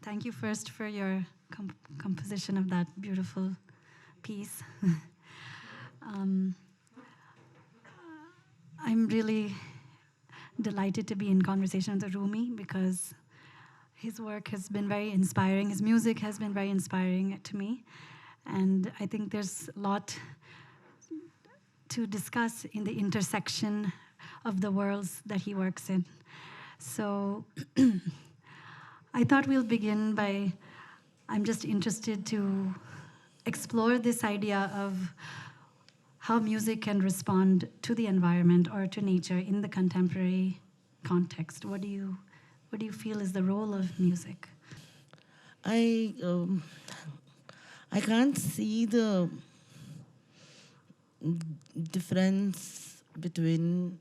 Thank you first for your composition of that beautiful piece. um, I'm really delighted to be in conversation with Rumi because his work has been very inspiring. His music has been very inspiring to me. And I think there's a lot to discuss in the intersection of the worlds that he works in. So I thought we'll begin by, I'm just interested to explore this idea of how music can respond to the environment or to nature in the contemporary context. What do you feel is the role of music? I I can't see the difference between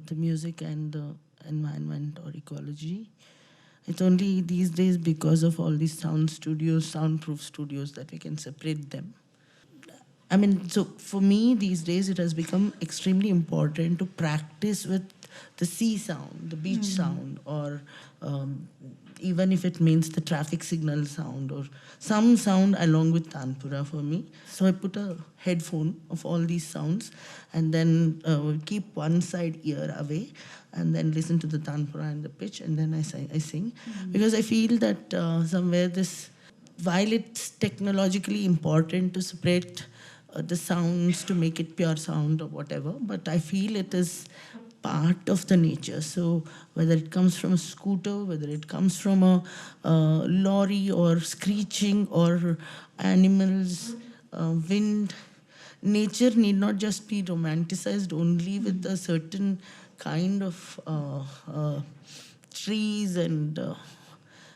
the music and the environment or ecology. It's only these days because of all these sound studios, soundproof studios, that we can separate them. I mean, so for me these days it has become extremely important to practice with the sea sound, the beach sound, or even if it means the traffic signal sound or some sound along with Tanpura for me. So I put a headphone of all these sounds and then keep one side ear away and then listen to the Tanpura and the pitch, and then I sing. Because I feel that somewhere this, while it's technologically important to separate the sounds to make it pure sound or whatever, but I feel it is part of the nature. So whether it comes from a scooter, whether it comes from a lorry or screeching or animals, wind, nature need not just be romanticized only with a certain kind of trees and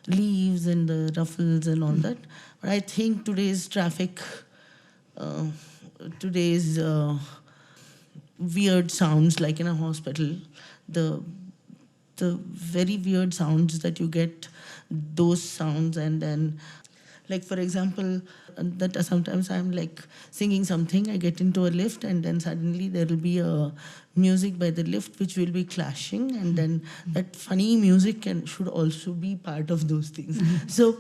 leaves and the ruffles and all that. But I think today's traffic, uh, today's weird sounds like in a hospital, the the very weird sounds that you get, those sounds, and then, like for example, that sometimes I'm like singing something, I get into a lift, and then suddenly there will be a music by the lift which will be clashing, and then that funny music should also be part of those things. So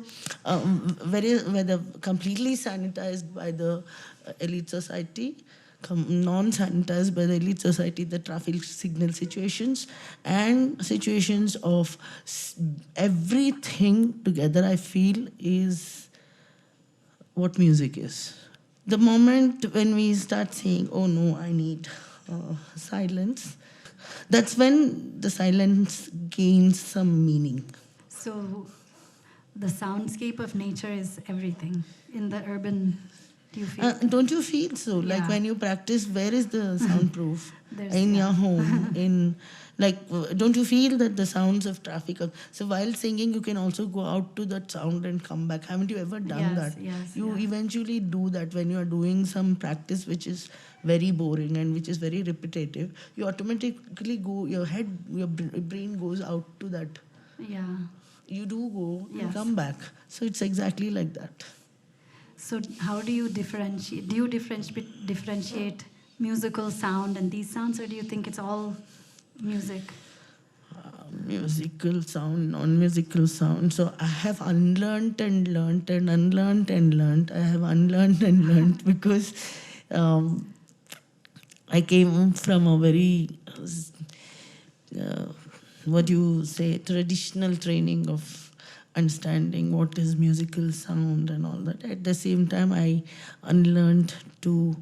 whether completely sanitized by the elite society, non-sanitized by the elite society, the traffic signal situations and situations of everything together, I feel is what music is. The moment when we start saying, oh no, I need silence, that's when the silence gains some meaning. So the soundscape of nature is everything in the urban. Do you feel? Don't you feel so? Like Yeah. when you practice, where is the soundproof? There's, In yeah. your home, in like, don't you feel that the sounds of traffic? So while singing, you can also go out to that sound and come back. Haven't you ever done Yes, that? yes, You yeah. eventually do that when you are doing some practice which is very boring and which is very repetitive. You automatically go, your head, your brain goes out to that. Yeah. You do go and Yes. come back. So it's exactly like that. So how do you differentiate? Do you differentiate musical sound and these sounds, or do you think it's all music? Musical sound, non-musical sound. So I have unlearned and learned and unlearned and learned. I have unlearned and learned because um, I came from a very, uh, what do you say, traditional training of understanding what is musical sound and all that. At the same time, I unlearned to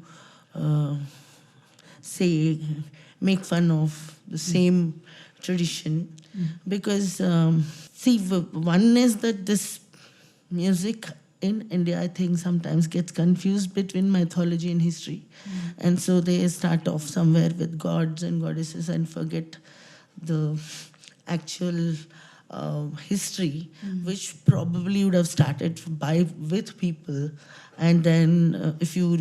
uh, say, make fun of the same tradition. Because, see, one is that this music in India, I think, sometimes gets confused between mythology and history. And so they start off somewhere with gods and goddesses and forget the actual history, which probably would have started with people. And then if you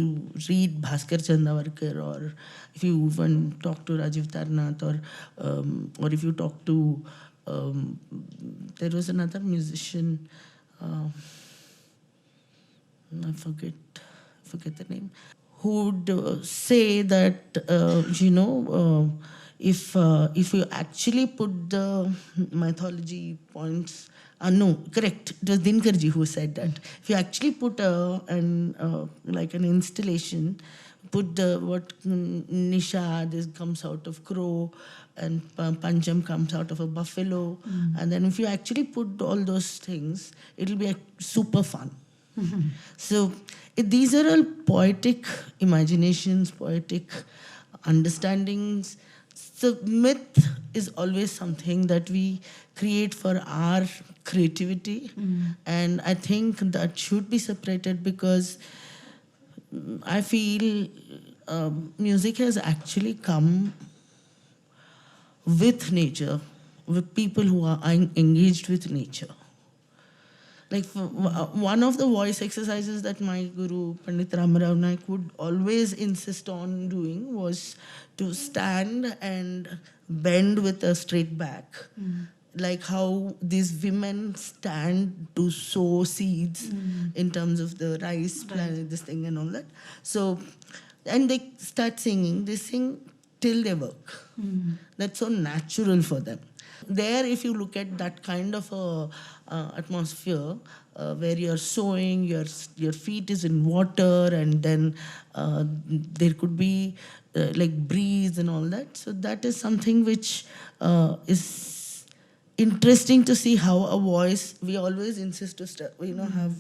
read Bhaskar Chandavarkar, or if you even talk to Rajiv Tarnath, or if you talk to there was another musician, uh, I forget the name, who would say that, if you actually put the mythology points, no, correct, it was Dinkarji who said that. If you actually put like an installation, put the what Nisha, this comes out of crow, and Pancham comes out of a buffalo, and then if you actually put all those things, it'll be super fun. So these are all poetic imaginations, poetic understandings. So myth is always something that we create for our creativity, and I think that should be separated because I feel music has actually come with nature, with people who are engaged with nature. Like one of the voice exercises that my guru Pandit Ramarao Naik would always insist on doing was to stand and bend with a straight back. Like how these women stand to sow seeds in terms of the rice plant, this thing and all that. So, and they start singing, they sing till they work. That's so natural for them. There, if you look at that kind of a atmosphere where you're sowing, your feet is in water, and then there could be like breeze and all that. So that is something which is interesting to see how a voice. We always insist to have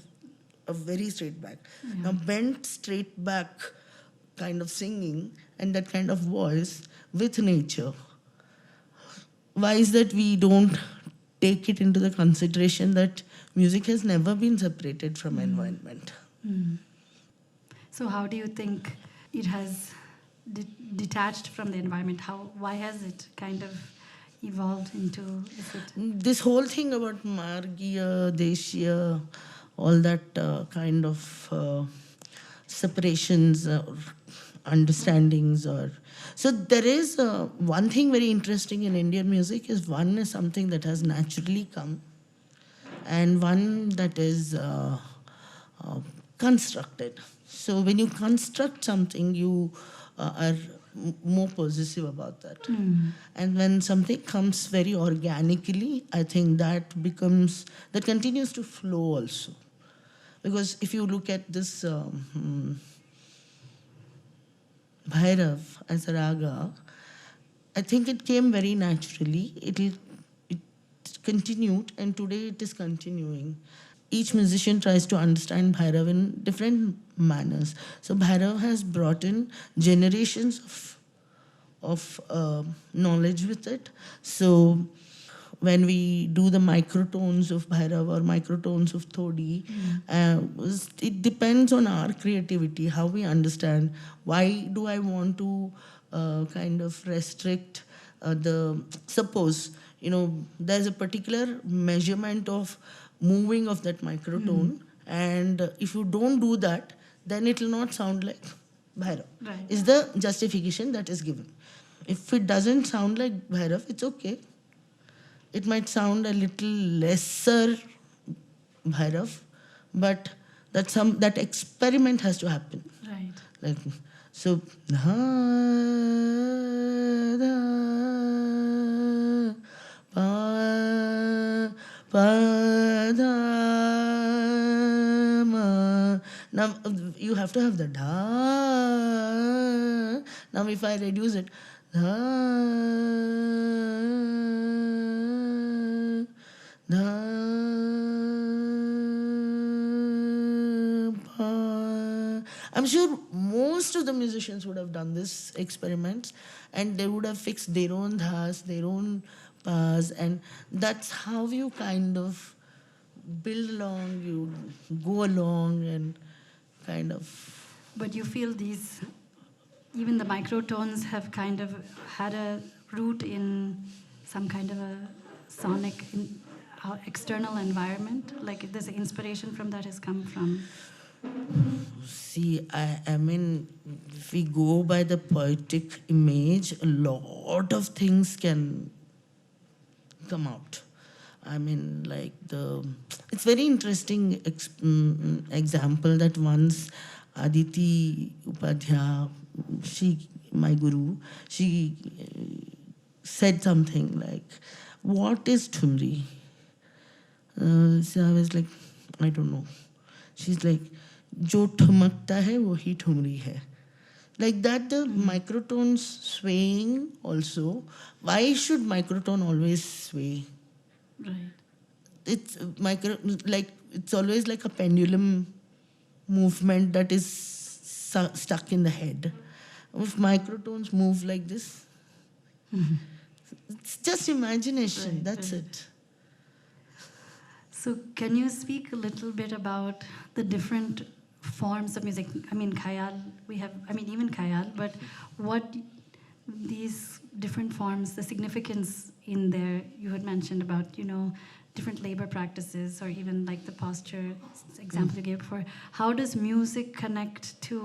a very straight back. Now bent straight back kind of singing and that kind of voice with nature. Why is that we don't take it into the consideration that music has never been separated from environment? So how do you think it has detached from the environment? Why has it kind of evolved into, is it? This whole thing about Margiya, Deshiya, all that kind of separations or understandings, or so there is one thing very interesting in Indian music is one is something that has naturally come, and one that is constructed. So when you construct something, you are more possessive about that. And when something comes very organically, I think that continues to flow also. Because if you look at this Bhairav as a raga, I think it came very naturally. It continued, and today it is continuing. Each musician tries to understand Bhairav in different manners. So Bhairav has brought in generations of knowledge with it. So when we do the microtones of Bhairav or microtones of Thodi, it depends on our creativity, how we understand. Why do I want to kind of restrict suppose, there's a particular measurement of moving of that microtone, and if you don't do that, then it will not sound like Bhairav. Right. Is the justification that is given. If it doesn't sound like Bhairav, it's okay. It might sound a little lesser Bhairav, but that experiment has to happen. Right. Like so, dha, dha, pa, pa, dha, ma. Now you have to have the dha. Now if I reduce it, dha, dha, pa. I'm sure most of the musicians would have done this experiments, and they would have fixed their own dhas, their own pas, and that's how you kind of build along, you go along and kind of. But you feel even the microtones have kind of had a root in some kind of a sonic external environment? Like this inspiration from that has come from? See, I mean, if we go by the poetic image, a lot of things can come out. I mean, like it's very interesting example that once Aditi Upadhyaya, my guru, she said something like, "What is Thumri?" So I was like, "I don't know." She's like, "Jo thumakta hai, wohi thumri hai." Like that, the microtones swaying also. Why should microtone always sway? Right. It's like it's always like a pendulum movement that is stuck in the head. If microtones move like this, it's just imagination. Right, That's right. it. So, can you speak a little bit about the different forms of music? I mean, khayal, we have, I mean, even khayal, but what these different forms, the significance in there, you had mentioned about, different labor practices or even like the posture example you gave before. How does music connect to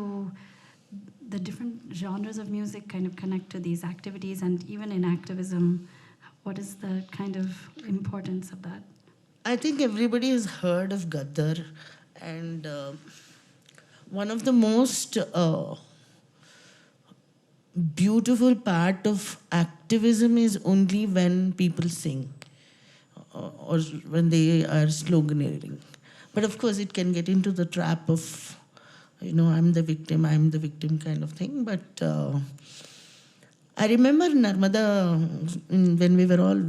the different genres of music kind of connect to these activities, and even in activism, what is the kind of importance of that? I think everybody has heard of Gaddar, and one of the most beautiful part of activism is only when people sing or when they are sloganeering. But of course, it can get into the trap of, I'm the victim kind of thing. But I remember Narmada, when we were all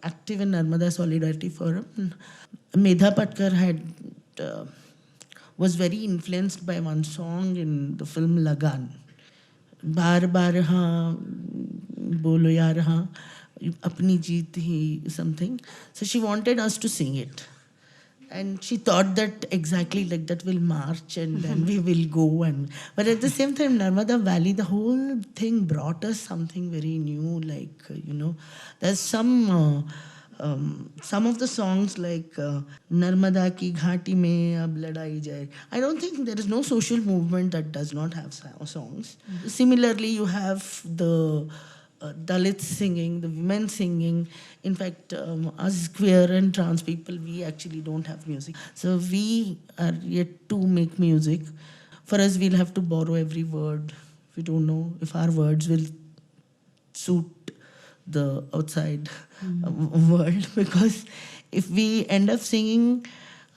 active in Narmada Solidarity Forum, Medha Patkar was very influenced by one song in the film Lagan. बार बार हाँ बोलो यार हाँ अपनी जीत ही something. So she wanted us to sing it. And she thought that exactly like that we'll march and then we will go. But at the same time, Narmada Valley, the whole thing brought us something very new. Like, there's some of the songs like Narmada ki ghati mein ab ladai jaye. I don't think there is no social movement that does not have songs. Similarly, you have the Dalits singing, the women singing. In fact, us queer and trans people, we actually don't have music. So we are yet to make music. For us, we'll have to borrow every word. We don't know if our words will suit the outside world, because if we end up singing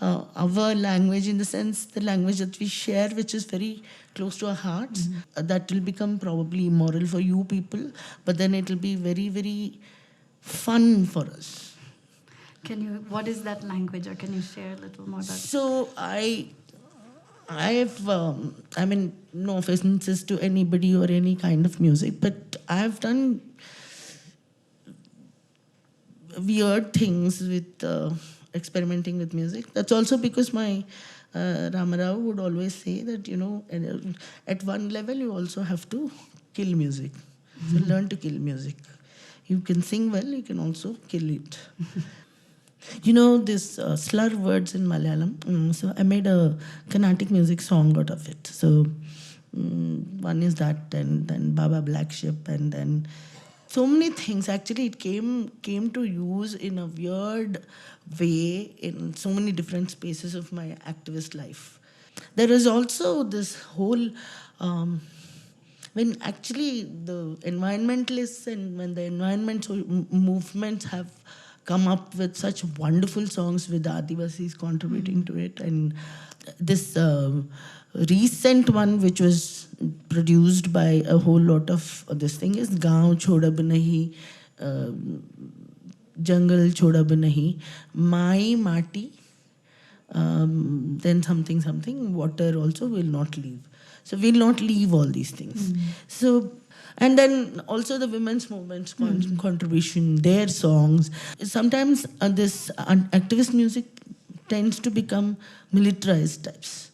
our language, in the sense the language that we share, which is very close to our hearts, that will become probably immoral for you people, but then it will be very, very fun for us. What is that language, or can you share a little more about it? So I mean, no offenses to anybody or any kind of music, but I have done weird things with experimenting with music. That's also because my Ramarao would always say that, at one level you also have to kill music. So learn to kill music. You can sing well, you can also kill it. This slur words in Malayalam. So I made a Carnatic music song out of it. So one is that, and then Baba Black Ship, and then so many things. Actually, it came to use in a weird way in so many different spaces of my activist life. There is also this whole when actually the environmentalists and when the environmental movements have come up with such wonderful songs with Adivasis contributing to it, and this recent one which was produced by a whole lot of this thing is Gaon Choda Binahi, Jungle Choda Binahi, Mai Mati, then something, water also will not leave. So we'll not leave all these things. So, and then also the women's movements contribution, their songs. Sometimes this activist music tends to become militarized types.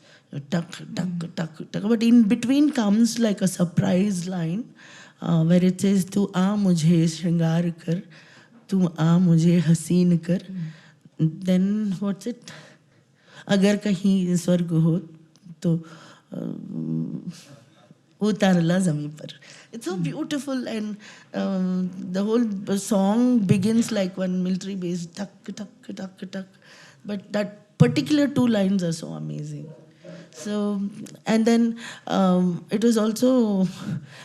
Tuck, tuck, tuck, tuck. But in between comes like a surprise line where it says, "Tu aa mujhe shringar kar, tu aa mujhe haseen kar." Then what's it? Agar kahin swarg ho, to utarla zami par. It's so beautiful, and the whole song begins like one military base, tuck, tuck, tuck, tuck. But that particular two lines are so amazing. So, and then it was also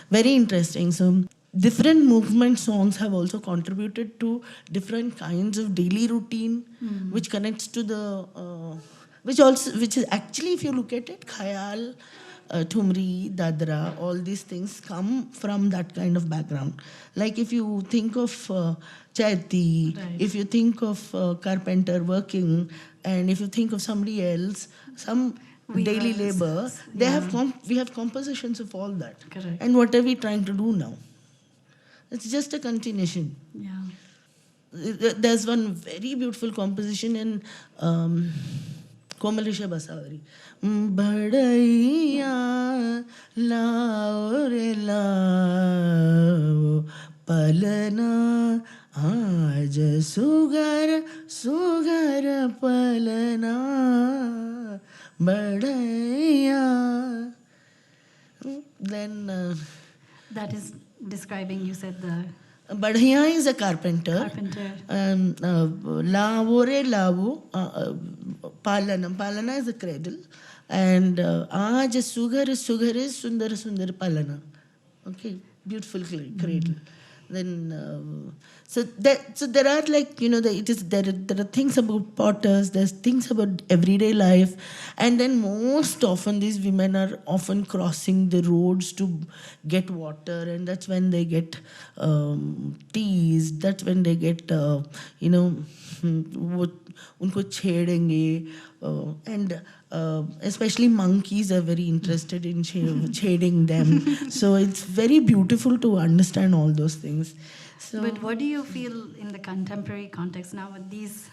very interesting. So, different movement songs have also contributed to different kinds of daily routine, which connects to the which is actually, if you look at it, khayal, Thumri, Dadra, all these things come from that kind of background. Like if you think of Chaiti, Right. if you think of Carpenter working, and if you think of somebody else, some daily Weavers, labor, we have compositions of all that. Correct. And what are we trying to do now? It's just a continuation. Yeah. There's one very beautiful composition in Komalisha Basavari. Badaiya lao re lao palana aaj sugar sugar palana badaiya. Then That is describing, you said, the Badhaiya is a carpenter. carpenter. Lavo re lavo, palana. Palana is a cradle. And aaj sugar is sundar sundar palana. Okay, beautiful cradle. Then so there are, like, there are things about potters, there's things about everyday life, and then most often these women are often crossing the roads to get water, and that's when they get teased, that's when they get unko chedenge, and especially monkeys are very interested in shading them. So it's very beautiful to understand all those things. So But what do you feel in the contemporary context now with these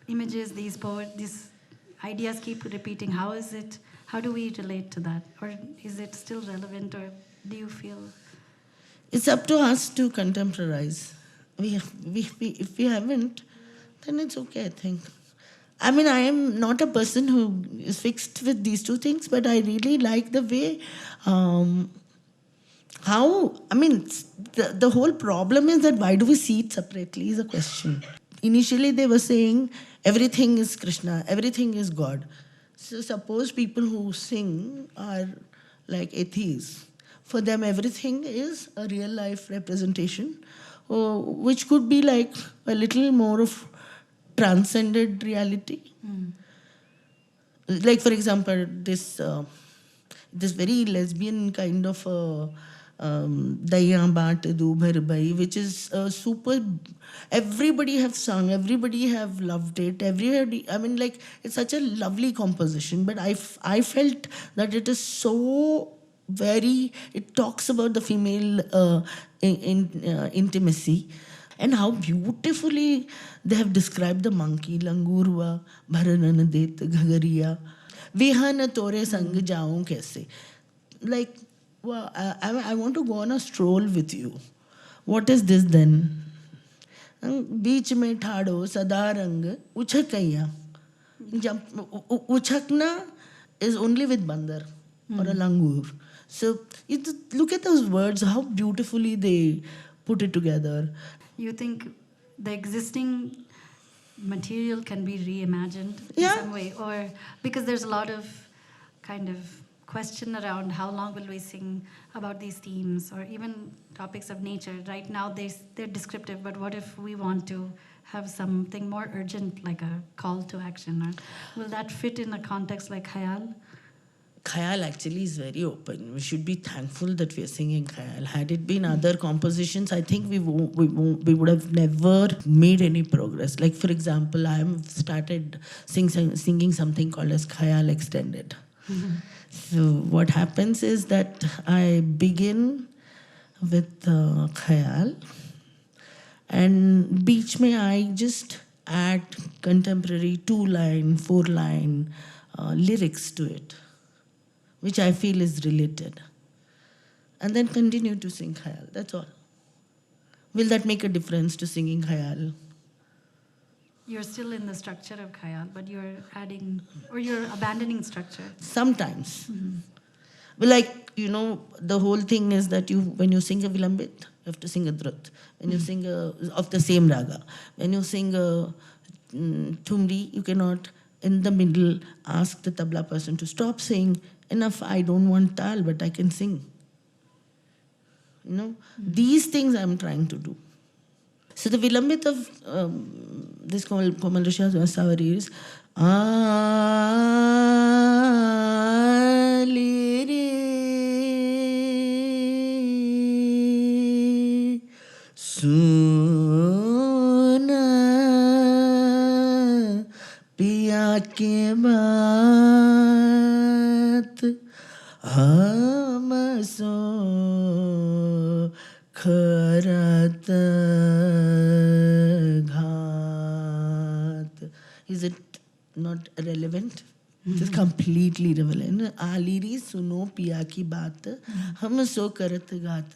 images, these ideas keep repeating? How do we relate to that? Or is it still relevant, or do you feel? it's up to us to contemporize. If we haven't, then it's okay, I think. I mean, I am not a person who is fixed with these two things, but I really like the way the whole problem is that why do we see it separately is a question. Initially, they were saying everything is Krishna, everything is God. So suppose people who sing are like atheists. For them, everything is a real life representation, which could be like a little more of transcended reality. Like, for example, this very lesbian kind of Daiya Baat Du Bhar Bhai, which is super. Everybody have sung, everybody have loved it. Everybody, I mean, like, it's such a lovely composition. But I felt that it is so very. It talks about the female intimacy. And how beautifully they have described the monkey. Langurva, Bharanana Det, Ghagariya. Vihana Tore Sang Jaun Kaise. Like, well, I want to go on a stroll with you. What is this then? Beach mein thado, sada rang, uchakaiya. Uchakna is only with bandar or a langur. So look at those words, how beautifully they put it together. You think the existing material can be reimagined Yeah. in some way? Or because there's a lot of kind of question around how long will we sing about these themes, or even topics of nature. Right now they're descriptive, but what if we want to have something more urgent, like a call to action? Or will that fit in a context like Khayal? Khayal actually is very open. We should be thankful that we are singing Khayal. Had it been other compositions, I think we would have never made any progress. Like, for example, I have started singing something called as Khayal Extended. So what happens is that I begin with Khayal, and beach mein I just add contemporary 2-line, 4-line lyrics to it, which I feel is related. And then continue to sing Khayal, that's all. Will that make a difference to singing Khayal? You're still in the structure of Khayal, but you're adding, or you're abandoning structure. Sometimes. But like, the whole thing is that when you sing a Vilambit, you have to sing a Drut. When you sing of the same raga. When you sing a Thumri, you cannot, in the middle, ask the tabla person to stop saying, enough, I don't want tal, but I can sing. You know, these things I'm trying to do. So the Vilambit of this Komal Risha's Vasavari is Ali re Suna पिया के बात हम सो खरत घात. Is it not relevant? It is completely relevant. आलिरी सुनो पिया की बात हम सो करत घात.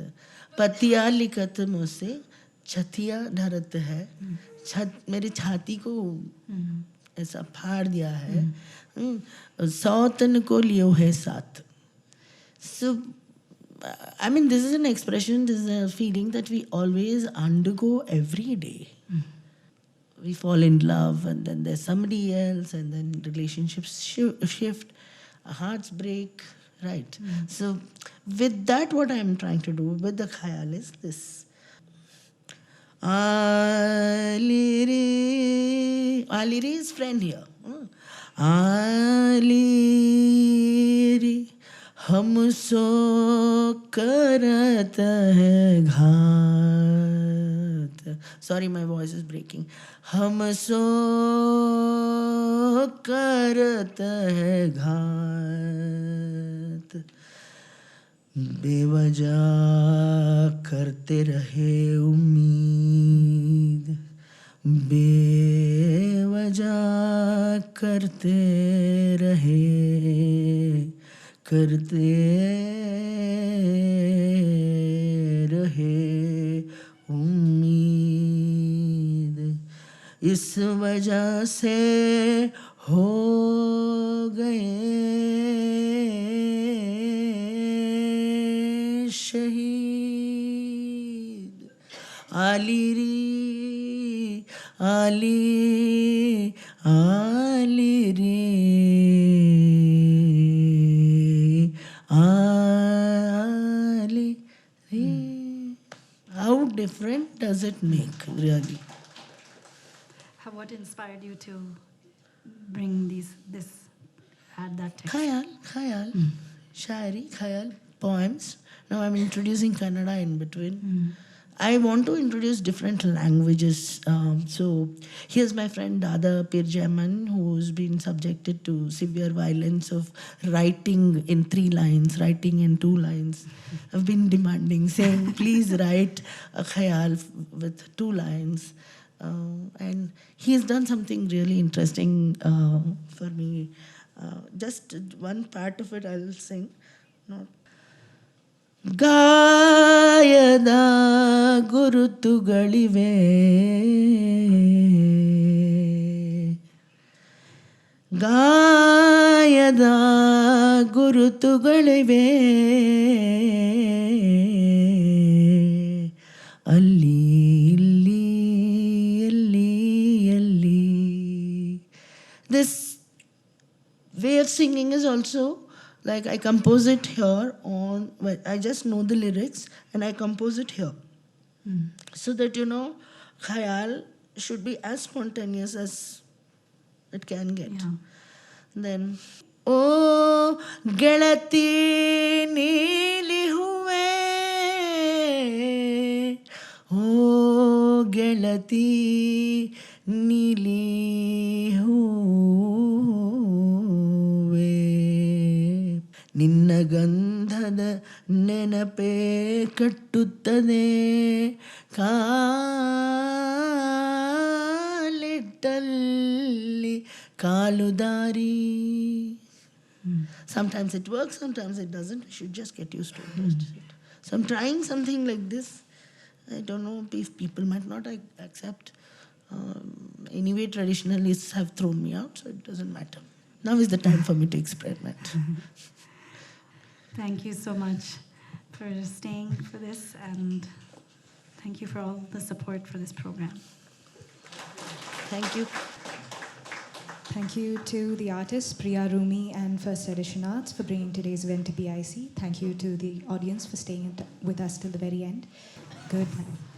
पतिया लिखत मुझसे छतिया धरत है. मेरी छाती को ऐसा फाड़ दिया है. सौतन को लियो है साथ. So, I mean, this is an expression, this is a feeling that we always undergo every day. We fall in love and then there's somebody else and then relationships shift, hearts break, right? So, with that, what I'm trying to do with the khayal is this. Aliri is friend here. Aliri हम सो करत है घात. Sorry, my voice is breaking. हम सो करत है घात. बेवजह करते रहे उम्मीद. बेवजह करते रहे उम्मीद. इस वजह से हो गए शहीद. आलिरी आली आलिरी How different does it make, really? What inspired you to bring add that text? Khayal, shairi, khayal, poems. Now I'm introducing Kannada in between. I want to introduce different languages. So here's my friend Dada Pirjaman, who's been subjected to severe violence of writing in 3 lines, writing in 2 lines. I've been demanding, saying, please write a khayal with 2 lines. And he's done something really interesting for me. Just one part of it I'll sing. Not ಗಾಯದ ಗುರುತುಗಳಿವೆ. ಗಾಯದ ಗುರುತುಗಳಿವೆ. ಅಲ್ಲಿ ಇಲ್ಲಿ ಎಲ್ಲಿ ಎಲ್ಲಿ. This way of singing is also like I compose it here on, well, I just know the lyrics and I compose it here. So that, you know, khayal should be as spontaneous as it can get. Yeah. Then, oh, ಗೆಳತಿ ನೀಲಿ ಹೂವೆ. Oh, ಗೆಳತಿ ನೀಲಿ ಹೂವೆ. ನಿನ್ನ ಗಂಧದ ನೆನಪೇ ಕಟ್ಟುತ್ತದೆ ಕಾಲಿಟ್ಟಲ್ಲಿ ಕಾಲುದಾರಿ. Sometimes it works, sometimes it doesn't. We should just get used to it. So I'm trying something like this. I don't know if people might not accept. Anyway, traditionalists have thrown me out, so it doesn't matter. Now is the time for me to experiment. Thank you so much for staying for this, and thank you for all the support for this program. Thank you. Thank you to the artists, Priya Rumi and First Edition Arts, for bringing today's event to BIC. Thank you to the audience for staying with us till the very end. Good night.